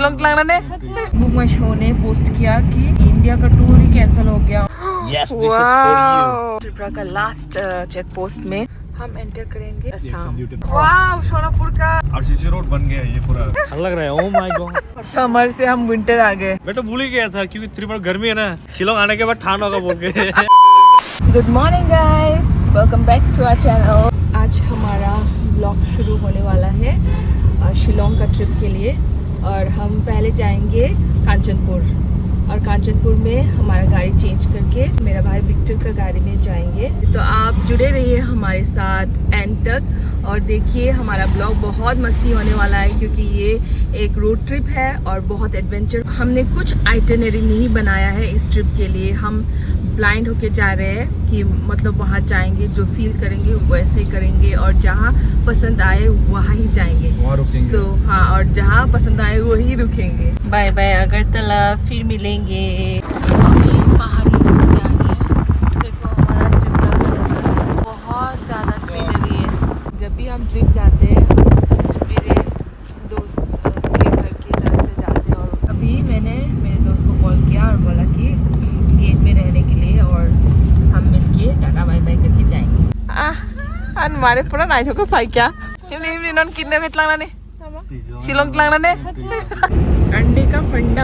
शिलोंग ने बुक माई शो ने पोस्ट किया कि इंडिया का टूर ही कैंसिल हो गया। Yes, this is for you. Tripura का लास्ट चेक पोस्ट में हम एंटर करेंगे असम। वाव, सोनापुर का आरसीसी रोड बन गया ये पूरा। अच्छा लग रहा है। Oh my God. समर से हम विंटर आ गए। मैं तो भूल ही गया था क्योंकि त्रिपुरा गर्मी है ना। शिलोंग आने के बाद ठंड होगा बोल के। Good morning guys, welcome back to our channel. आज हमारा ब्लॉग शुरू होने वाला है शिलोंग का ट्रिप के लिए, और हम पहले जाएंगे कांचनपुर, और कांचनपुर में हमारा गाड़ी चेंज करके मेरा भाई विक्टर का गाड़ी में जाएंगे। तो आप जुड़े रहिए हमारे साथ एंड तक और देखिए हमारा ब्लॉग। बहुत मस्ती होने वाला है क्योंकि ये एक रोड ट्रिप है और बहुत एडवेंचर। हमने कुछ आइटिनरी नहीं बनाया है इस ट्रिप के लिए। हम ब्लाइंड होके जा रहे हैं कि मतलब वहाँ जाएंगे, जो फील करेंगे वैसे ही करेंगे, और जहाँ पसंद आए वहाँ ही जाएंगे, वहाँ रुकेंगे। तो हाँ, और जहाँ पसंद आए वही रुकेंगे। बाय बाय अगरतला, फिर मिलेंगे। अभी पहाड़ियों से जा रहे हैं। देखो हमारा त्रिपुरा का नज़ारा, बहुत ज़्यादा ग्रीनरी है। जब भी हम ट्रिप जाते हैं मेरे दोस्त के घर की तरफ से जाते हैं, और अभी मैंने मेरे दोस्त को कॉल किया और बोला कि गेट में रहने के लिए, और हम मिलके टाटा बाय बाय करके जाएंगे। हमारे पूरा नाइट होकर फाई क्या नॉन कितने भेट लगना ने शिलोंग लगना ने अंडे का फंडा,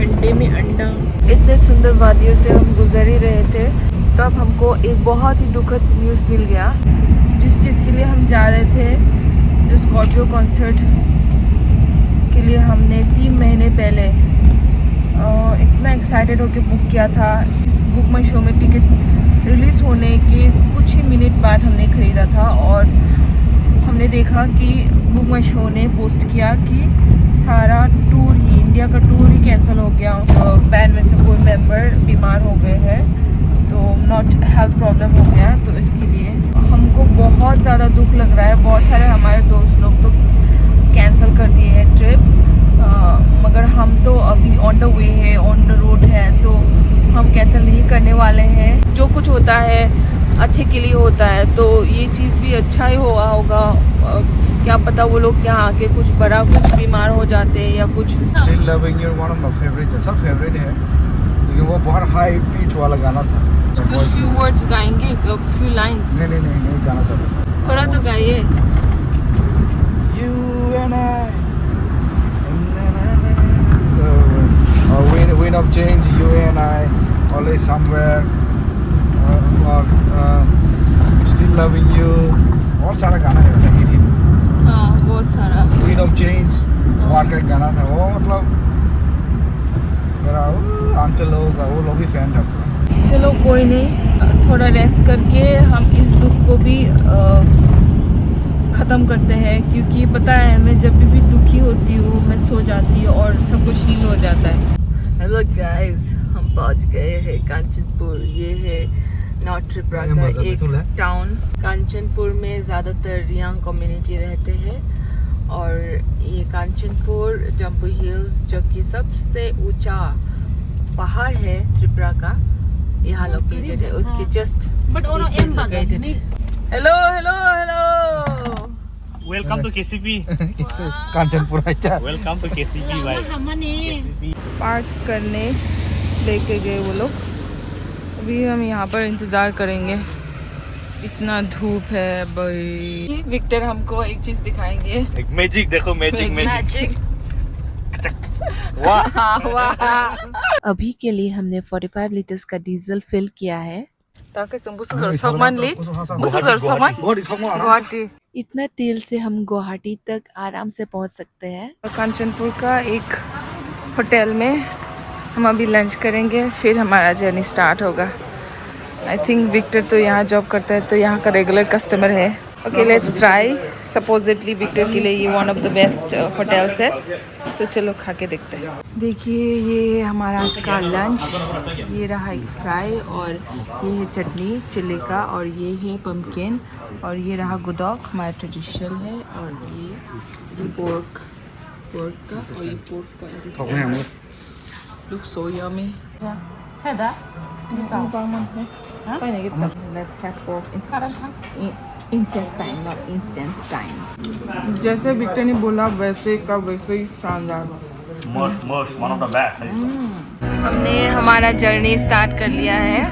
अंडे में अंडा। इतने सुंदर वादियों से हम गुजर ही रहे थे, तब हमको एक बहुत ही दुखद न्यूज़ मिल गया। जिस चीज़ के लिए हम जा रहे थे, जो स्कॉर्पियो कॉन्सर्ट के लिए हमने 3 महीने पहले इतना एक्साइटेड होकर बुक किया था। इस बुक माई शो में टिकट्स रिलीज़ होने के कुछ ही मिनट बाद हमने ख़रीदा था, और हमने देखा कि बुक माई शो ने पोस्ट किया कि सारा टूर ही, इंडिया का टूर ही कैंसिल हो गया। बैंड में से कोई मेंबर बीमार हो गए हैं, तो नॉट हेल्थ प्रॉब्लम हो गया, तो इसके लिए हमको बहुत ज़्यादा दुख लग रहा है। बहुत सारे हमारे दोस्त लोग तो कैंसिल कर दिए हैं ट्रिप, मगर हम तो अभी ऑन द वे है, ऑन द रोड है, तो हम कैंसिल नहीं करने वाले हैं। जो कुछ होता है अच्छे के लिए होता है, तो ये चीज़ भी अच्छा ही हुआ होगा। क्या पता वो लोग यहाँ आके कुछ बड़ा कुछ बीमार हो जाते हैं या कुछ। Still Loving You one of my favorite है, सब फेवरेट है, लेकिन वो बहुत हाई पिच वाला गाना था। कुछ फ्यू वर्ड्स गाएंगे, फ्यू लाइंस। नहीं गाना चाहता। थोड़ा तो गाइए। You and I, wind of change, you and I, always somewhere, still loving you, बहुत सारा गाना है मतलब हिट। हाँ, बहुत सारा। Wind of change वार का एक गाना था, वो मतलब मेरा आंचल लोग का वो लोग भी फैन था। चलो कोई नहीं, थोड़ा रेस्ट करके हम इस दुख को भी ख़त्म करते हैं, क्योंकि पता है मैं जब भी दुखी होती हूँ मैं सो जाती हूँ और सब कुछ हील हो जाता है। हेलो गाइस, हम पहुँच गए हैं कांचनपुर। ये है नॉर्थ त्रिपुरा का एक टाउन। कांचनपुर में ज़्यादातर रियांग कम्युनिटी रहते हैं, और ये कांचनपुर जम्पू हिल्स, जो कि सबसे ऊंचा पहाड़ है त्रिपुरा का, यहाँ लोकेटेड है। उसके just located. Hello hello hello, welcome to KCP. Kanchanpur अच्छा। वेलकम टू केसीपी भाई। पार्क करने लेके गए वो लोग। अभी हम यहाँ पर इंतज़ार करेंगे, इतना धूप है भाई। विक्टर हमको एक चीज़ दिखाएंगे। एक मैजिक देखो, मैजिक। वाह। अभी के लिए हमने 45 लीटर्स का डीजल फिल किया है, ताकि गुवाहाटी। इतना तेल से हम गुवाहाटी तक आराम से पहुंच सकते हैं। कांचनपुर का एक होटल में हम अभी लंच करेंगे, फिर हमारा जर्नी स्टार्ट होगा। आई थिंक विक्टर तो यहाँ जॉब करता है, तो यहाँ का रेगुलर कस्टमर है। Okay, let's try. Supposedly Victor के लिए ये one of the best hotels है, तो चलो खा के देखते हैं। देखिए ये हमारा आज का लंच। ये रहा एक फ्राई, और ये है चटनी चिल्ली का, और ये है पम्पकिन, और ये रहा गुदौक हमारा ट्रेडिशनल है, और ये पोर्क का, और ये पोर्क का look so yummy. Let's cat pork instead. Intestine not instant time. जैसे विक्टर ने बोला वैसे का वैसे ही शानदार। Most one of the best. हमने हमारा जर्नी स्टार्ट कर लिया है।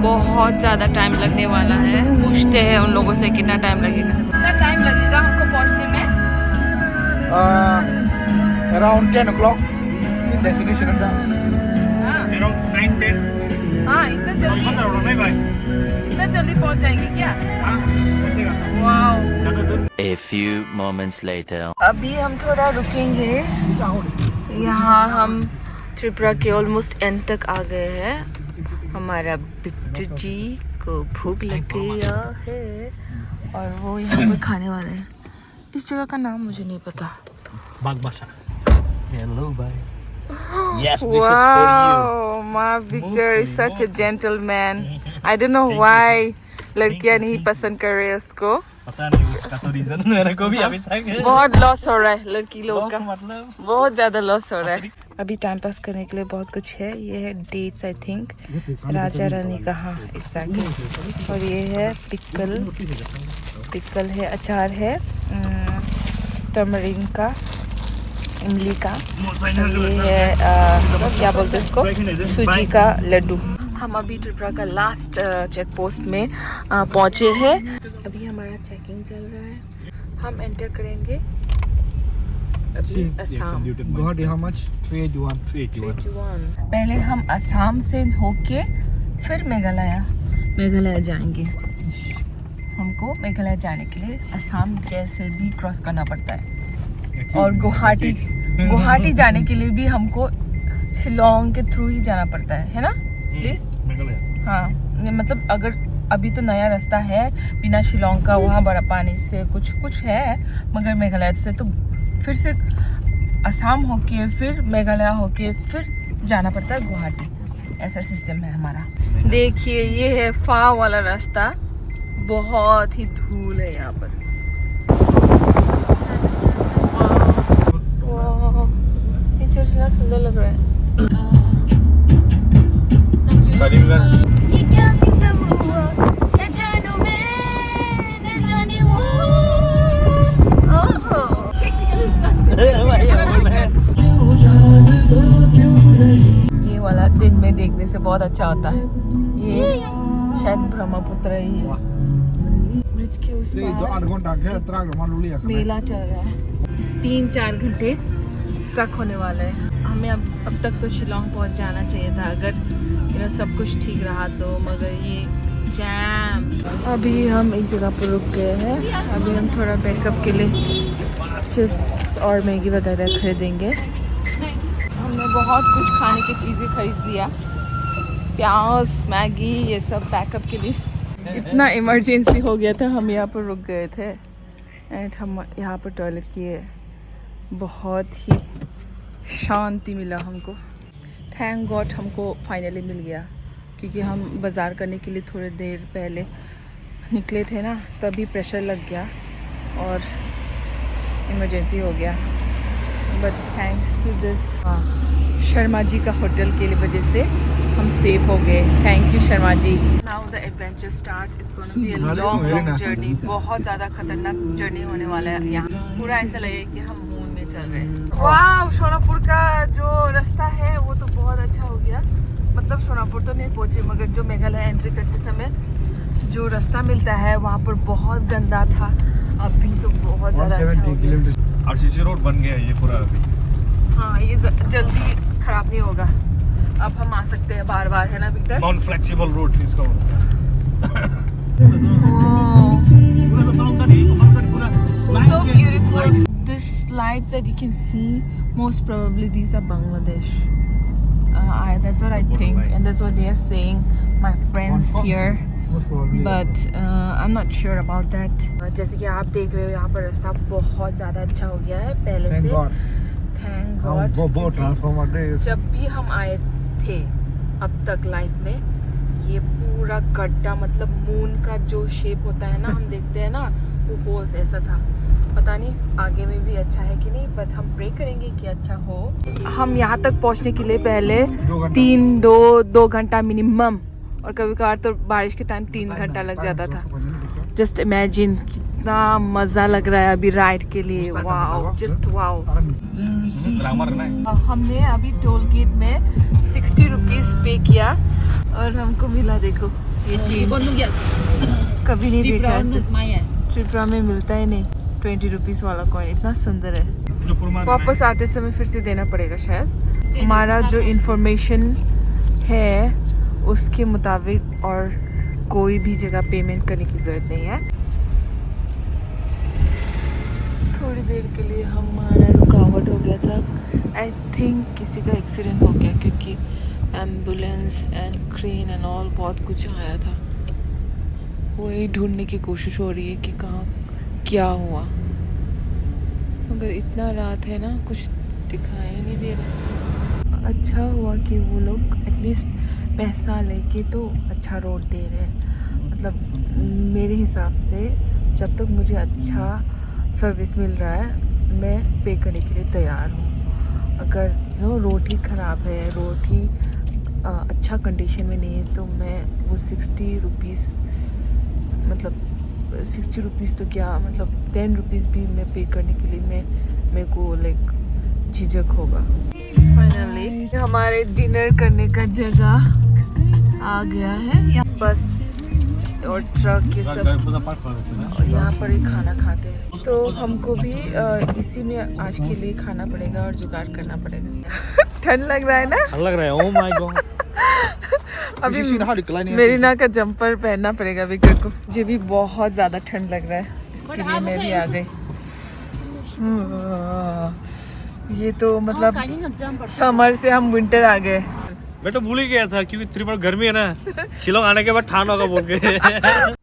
बहुत ज़्यादा टाइम लगने वाला है। पूछते हैं उन लोगों से कितना टाइम लगेगा। कितना टाइम लगेगा हमको पहुंचने में? Around 10 o'clock destination है। Around 9-10. हाँ इतना जल्दी नहीं भाई। इतना जल्दी पहुंच जाएंगे क्या? हाँ पहुंचेगा। Wow. A few moments later. अभी हम थोड़ा रुकेंगे। यहाँ हम त्रिपुरा के ऑलमोस्ट एंड तक आ गए हैं। हमारा बिट्टू जी को भूख लग गया है और वो यहाँ पर खाने वाले हैं। इस जगह का नाम मुझे नहीं पता। बागबासा। Hello, bye. Yes, this is for you. Wow, my Victor is such a gentleman. I don't know why लड़कियाँ नहीं पसंद कर रहे उसको। पता नहीं उसका तो रीजन मेरे को भी अभी तक बहुत लॉस हो रहा है लड़की लोग का, मतलब बहुत ज्यादा लॉस हो रहा है। अभी टाइम पास करने के लिए बहुत कुछ है। ये है dates I think, Raja Rani का, हाँ एग्जैक्टली। और ये है पिकल है, अचार है टर्मरिन का, इमली का। और ये है क्या बोलते हैं इसको, सूजी का लड्डू। हम अभी त्रिपुरा का लास्ट चेक पोस्ट में पहुंचे हैं। अभी हमारा चेकिंग चल रहा है। हम एंटर करेंगे अभी असम। Guwahati how much? 381. 381। पहले हम असम से होके फिर मेघालय जाएंगे। हमको मेघालय जाने के लिए असम जैसे भी क्रॉस करना पड़ता है। और गुवाहाटी जाने के लिए भी हमको शिलोंग के थ्रू ही जाना पड़ता है ना? हाँ मतलब अगर अभी तो नया रास्ता है बिना शिलोंग का, वहाँ बड़ा पानी से कुछ है, मगर मेघालय से तो फिर से असम होके फिर मेघालय होके फिर जाना पड़ता है गुवाहाटी। ऐसा सिस्टम है हमारा। देखिए ये है फा वाला रास्ता, बहुत ही धूल है यहाँ पर। ये चर्च इतना सुंदर लग रहा है। ये वाला दिन में देखने से बहुत अच्छा होता है। ये शायद ब्रह्मपुत्र ही है। ब्रिज के उस पार मेला चल रहा है। 3-4 घंटे स्टक होने वाले हैं। हमें अब तक तो शिलोंग पहुंच जाना चाहिए था अगर सब कुछ ठीक रहा तो, मगर ये जैम। अभी हम एक जगह पर रुक गए हैं। अभी हम थोड़ा बैकअप के लिए चिप्स और मैगी वगैरह खरीदेंगे। हमने बहुत कुछ खाने की चीज़ें खरीद लिया, प्याज, मैगी, ये सब बैकअप के लिए। इतना इमरजेंसी हो गया था, हम यहाँ पर रुक गए थे एंड हम यहाँ पर टॉयलेट किए। बहुत ही शांति मिला हमको। थैंक गॉड हमको फाइनली मिल गया, क्योंकि हम बाज़ार करने के लिए थोड़ी देर पहले निकले थे ना, तभी प्रेशर लग गया और इमरजेंसी हो गया। But thanks to this Sharma ji का होटल के लिए वजह से हम सेफ हो गए। Thank you Sharma ji. Now the adventure starts. It's gonna be a long journey. बहुत ज़्यादा खतरनाक जर्नी होने वाला है। यहाँ पूरा ऐसा लगे कि हम मून में चल रहे हैं। वाह, सोनापुर का जो रास्ता है वो तो बहुत अच्छा हो गया। मतलब सोनापुर तो नहीं पहुँचे, मगर जो मेघालय एंट्री करते समय जो रास्ता मिलता है वहाँ पर बहुत गंदा था। अभी तो बहुत ज़्यादा अच्छा हो गया। आरसीसी रोड बन गया है ये पूरा अभी। हाँ, ये जल्दी खराब नहीं होगा। अब हम आ सकते हैं बार बार, है ना विक्टर? नॉन फ्लेक्सिबल रोड इसका होता है। So beautiful. These slides that you can see, most probably these are Bangladesh. That's what I think, and that's what they are saying. My friends here, but I'm not sure about that. जैसे कि आप देख रहे हो यहाँ पर रास्ता बहुत ज़्यादा अच्छा हो गया है पहले से। Thank God. जब भी हम आए थे अब तक लाइफ में, ये पूरा गड्ढा, मतलब मून का जो शेप होता है ना, हम देखते हैं ना, वो होल्स ऐसा था। पता नहीं आगे में भी अच्छा है कि नहीं, बट हम प्रे करेंगे कि अच्छा हो। हम यहाँ तक पहुँचने के लिए पहले 2 घंटा मिनिमम, और कभी कभार तो बारिश के टाइम 3 घंटा लग जाता था। जस्ट इमेजिन कितना मज़ा लग रहा है अभी राइड के लिए. Wow, just wow. हमने अभी टोल गेट में 60 रुपीज़ पे किया और हमको मिला, देखो ये चीज कभी नहीं देखा ऐसे. त्रिपुरा में मिलता ही नहीं 20 रुपीज़ वाला कॉइन, इतना सुंदर है. वापस आते समय फिर से देना पड़ेगा शायद. हमारा जो इंफॉर्मेशन है उसके मुताबिक और कोई भी जगह पेमेंट करने की ज़रूरत नहीं है. थोड़ी देर के लिए हमारा रुकावट हो गया था. आई थिंक किसी का एक्सीडेंट हो गया क्योंकि ambulance and crane and all बहुत कुछ आया था. वही ढूंढने की कोशिश हो रही है कि कहाँ क्या हुआ, मगर इतना रात है ना, कुछ दिखाई नहीं दे रहा. अच्छा हुआ कि वो लोग एटलीस्ट पैसा लेके तो अच्छा रोड दे रहे हैं. मतलब मेरे हिसाब से जब तक मुझे अच्छा सर्विस मिल रहा है मैं पे करने के लिए तैयार हूँ. अगर रोड ही ख़राब है, रोड ही अच्छा कंडीशन में नहीं है तो मैं वो 60 रुपीज़, मतलब 60 रुपीज़ तो क्या, मतलब 10 रुपीज़ भी मैं पे करने के लिए मेरे को लाइक झिझक होगा. फाइनली हमारे डिनर करने का जगह आ गया है. यहाँ बस और ट्रक ये सब और यहाँ पर ही खाना खाते हैं. तो हमको भी इसी में आज के लिए खाना पड़ेगा और जुगाड़ करना पड़ेगा. ठंड लग रहा है ना? लग रहा है. Oh my God. अभी मेरीना का जंपर पहनना पड़ेगा विक्टर को. मुझे भी बहुत ज़्यादा ठंड लग रहा है, इसके लिए मैं भी आ गई. ये तो मतलब समर से हम विंटर आ गए. मैं तो भूल ही गया था क्योंकि त्रिपुरा गर्मी है ना. शिलोंग आने के बाद ठंड होगा बोल के.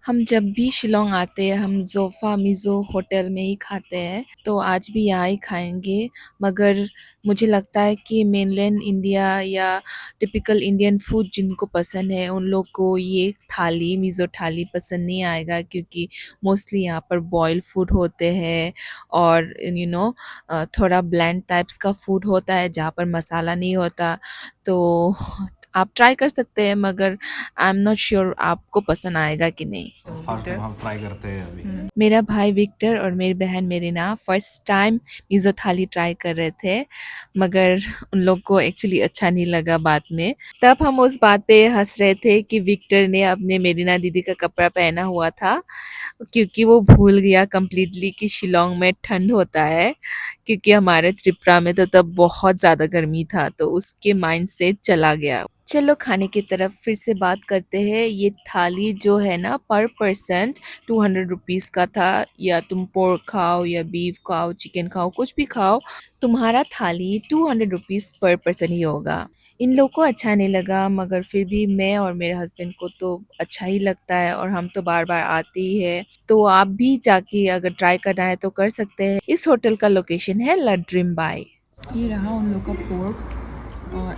हम जब भी शिलोंग आते हैं हम जोफा मिज़ो होटल में ही खाते हैं, तो आज भी यहाँ ही खाएंगे. मगर मुझे लगता है कि मेनलैंड इंडिया या टिपिकल इंडियन फूड जिनको पसंद है उन लोग को ये थाली मिज़ो थाली पसंद नहीं आएगा, क्योंकि मोस्टली यहाँ पर बॉयल फूड होते हैं और थोड़ा ब्लैंड टाइप्स का फूड होता है जहाँ पर मसाला नहीं होता. तो आप ट्राई कर सकते हैं, मगर आई एम नॉट श्योर आपको पसंद आएगा कि नहीं. फर्स्ट टाइम हम ट्राई करते हैं अभी. मेरा भाई विक्टर और मेरी बहन मेरीना फर्स्ट टाइम मिज़ो थाली ट्राई कर रहे थे, मगर उन लोग को एक्चुअली अच्छा नहीं लगा बाद में. तब हम उस बात पे हंस रहे थे कि विक्टर ने अपने मेरीना दीदी का कपड़ा पहना हुआ था क्योंकि वो भूल गया कम्प्लीटली कि शिलोंग में ठंड होता है, क्योंकि हमारे त्रिपुरा में तो तब बहुत ज़्यादा गर्मी था, तो उसके माइंड से चला गया. चलो खाने की तरफ फिर से बात करते हैं. ये थाली जो है ना पर पर्सन 200 रुपीज़ का था. या तुम पोर्क खाओ या बीफ खाओ, चिकन खाओ, कुछ भी खाओ, तुम्हारा थाली 200 रुपीज़ पर पर्सन ही होगा. इन लोग को अच्छा नहीं लगा, मगर फिर भी मैं और मेरे हस्बैंड को तो अच्छा ही लगता है और हम तो बार बार आते ही है. तो आप भी जाके अगर ट्राई करना है तो कर सकते हैं. इस होटल का लोकेशन है लड्रिम बाई. ये रहा उन लोग का पोर्क.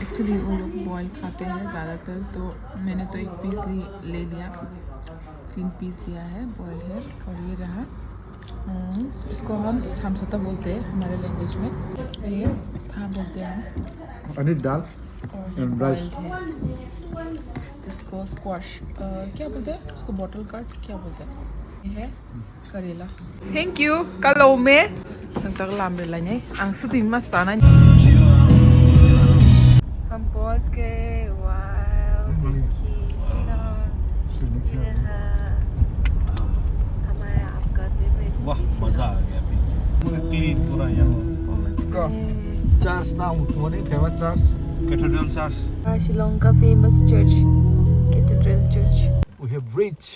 एक्चुअली वो लोग बॉयल खाते हैं ज़्यादातर, तो मैंने तो एक पीस ले लिया. 3 पीस लिया है, बॉयल है. और ये रहा, इसको हम सामसोता बोलते हैं हमारे लैंग्वेज में. ये हाँ बोलते हैं अनिल दाल और बॉइल्ड है. इसको स्क्वाश क्या बोलते हैं, इसको बॉटल कार्ड क्या बोलते हैं. ये है करेला. Thank you. Kalau me संतक लामरे लाने आंग सुधी मस्त आना. हम पहुंच गए. वाव, हमारा आपका फेवरेट. वाह मजा आ गया. अभी क्लीन पूरा यहाँ. चर्च ना उठोने famous church. Cathedral church. Shillong का famous church cathedral church. We have reached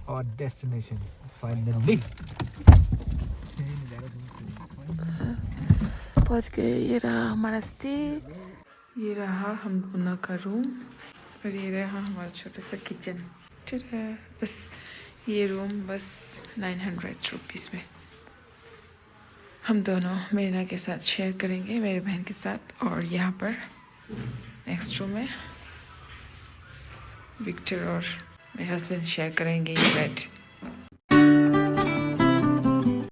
our destination finally. पहुंच गए. ये रहा हमारा स्टे. ये रहा हम दोनों का रूम और ये रहा हमारा छोटा सा किचन. बस ये रूम बस 900 रुपीज़ में हम दोनों मेरीना के साथ शेयर करेंगे, मेरे बहन के साथ. और यहाँ पर नेक्स्ट रूम में विक्टर और मेरे हस्बैंड शेयर करेंगे ये बेड.